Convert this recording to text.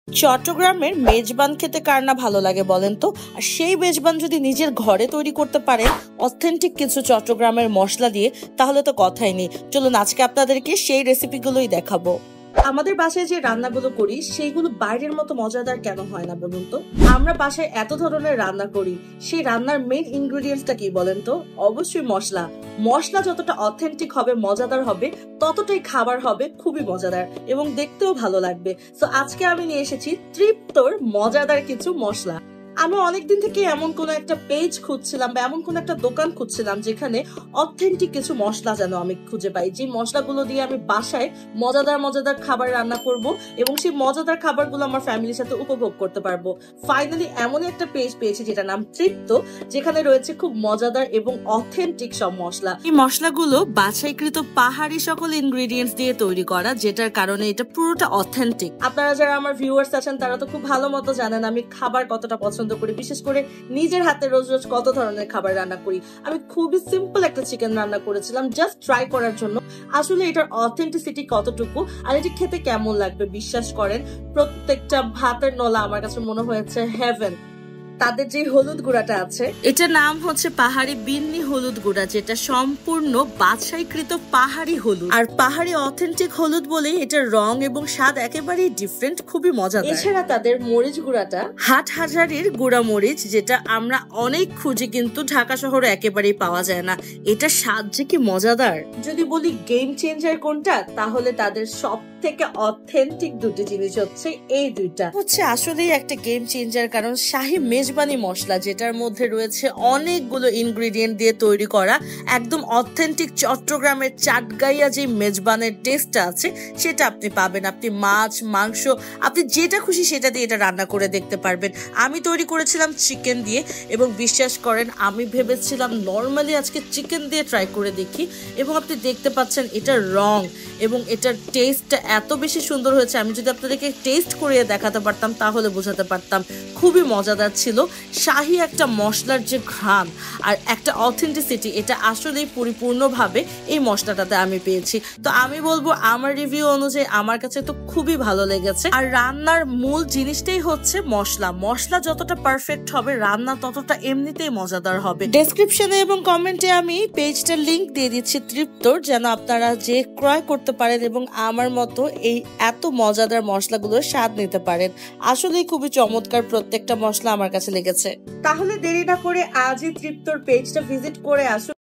চট্টগ্রামের মেজবান খেতে কার না ভালো লাগে বলেন তো। আর সেই মেজবান যদি নিজের ঘরে তৈরি করতে পারেন অথেন্টিক কিছু চট্টগ্রামের মশলা দিয়ে, তাহলে তো কথাই নেই। চলুন আজকে আপনাদেরকে সেই রেসিপিগুলোই দেখাবো। আমাদের বাসায় যে রান্নাগুলো করি সেইগুলো বাইরের মতো মজাদার কেন হয় না বলুন তো। আমরা বাসায় এত ধরনের রান্না করি, সেই রান্নার মেইন ইনগ্রেডিয়েন্টসটা কি বলেন তো? অবশ্যই মশলা। মশলা যতটা অথেন্টিক হবে, মজাদার হবে, ততটাই খাবার হবে খুবই মজাদার এবং দেখতেও ভালো লাগবে। সো আজকে আমি নিয়ে এসেছি তৃপ্তর মজাদার কিছু মশলা। আমি অনেকদিন থেকে এমন কোন একটা পেজ খুঁজছিলাম বা এমন কোন একটা দোকান খুঁজছিলাম যেখানে অথেন্টিক কিছু মশলা যেন আমি খুঁজে পাই, যে মশলাগুলো দিয়ে আমি বাসায় মজাদার মজাদার খাবার রান্না করব এবং সেই মজাদার খাবারগুলো আমার ফ্যামিলির সাথে উপভোগ করতে পারবো। ফাইনালি এমন একটা পেজ পেয়েছি যেটার নাম তৃপ্ত, যেখানে রয়েছে খুব মজাদার এবং অথেন্টিক সব মশলা। এই মশলাগুলো বাছাইকৃত পাহাড়ি সকল ইনগ্রেডিয়েন্টস দিয়ে তৈরি করা, যেটার কারণে এটা পুরোটা অথেন্টিক। আপনারা যারা আমার ভিউয়ার্স আছেন তারা তো খুব ভালো মতো জানেন আমি খাবার কতটা পছন্দ করি, বিশেষ করে নিজের হাতে রোজ রোজ কত ধরনের খাবার রান্না করি। আমি খুবই সিম্পল একটা চিকেন রান্না করেছিলাম জাস্ট ট্রাই করার জন্য, আসলে এটার অথেন্টিসিটি কতটুকু আর এটি খেতে কেমন লাগবে। বিশ্বাস করেন প্রত্যেকটা ভাতের নলা আমার কাছে মনে হয়েছে হেভেন। তাদের যে হলুদ গুঁড়াটা আছে, এটা নাম হচ্ছে পাহাড়ি বিন্নি হলুদ গুঁড়া, যেটা সম্পূর্ণ বাছাইকৃত পাহাড়ি হলুদ। আর পাহাড়ি অথেন্টিক হলুদ বলে এটার রং এবং স্বাদ একেবারেই ডিফারেন্ট, খুবই মজাদার। এছাড়া তাদের মরিচ গুঁড়াটা হাটহাজারির গুঁড়া মরিচ, যেটা আমরা অনেক খুঁজি কিন্তু ঢাকা শহরে একেবারেই পাওয়া যায় না। এটা স্বাদ যে কি মজাদার। যদি বলি গেম চেঞ্জার কোনটা, তাহলে তাদের সব থেকে অথেন্টিক দুটি জিনিস হচ্ছে এই দুইটা, হচ্ছে আসলেই একটা গেম চেঞ্জার। কারণ শাহী মেজবানি মশলা, যেটার মধ্যে রয়েছে অনেকগুলো ইনগ্রেডিয়েন্ট দিয়ে তৈরি করা, একদম অথেন্টিক চট্টগ্রামের চাটগাইয়া যে মেজবানের টেস্টটা আছে সেটা আপনি পাবেন। আপনি মাছ, মাংস, আপনি যেটা খুশি সেটা দিয়ে এটা রান্না করে দেখতে পারবেন। আমি তৈরি করেছিলাম চিকেন দিয়ে এবং বিশ্বাস করেন আমি ভেবেছিলাম নর্মালি আজকে চিকেন দিয়ে ট্রাই করে দেখি, এবং আপনি দেখতে পাচ্ছেন এটার রং এবং এটার টেস্টটা এত বেশি সুন্দর হয়েছে। আমি যদি আপনাদেরকে টেস্ট করিয়ে দেখাতে পারতাম তাহলে বোঝাতে পারতাম। খুবই মজাদার ছিল। শাহী একটা মশলার যে ঘ্রাণ আর একটা অথেন্টিসিটি, এটা আসলেই পরিপূর্ণভাবে এই মশলাটাতে আমি পেয়েছি। তো আমি বলবো আমার রিভিউ অনুযায়ী আমার কাছে তো খুবই ভালো লেগেছে। আর রান্নার মূল জিনিসটাই হচ্ছে মশলা। মশলা যতটা পারফেক্ট হবে রান্না ততটা এমনিতেই মজাদার হবে। ডেসক্রিপশনে এবং কমেন্টে আমি পেজটার লিংক দিয়ে দিচ্ছি তৃপ্তর, যেন আপনারা যে ক্রয় করতে পারেন এবং আমার মতো এই এত মজাদার মশলাগুলোর স্বাদ নিতে পারেন। আসলেই খুবই চমৎকার প্রত্যেকটা মশলা আমার কাছে লেগেছে। তাহলে দেরি না করে আজই তৃপ্তর পেজটা ভিজিট করে আসুন।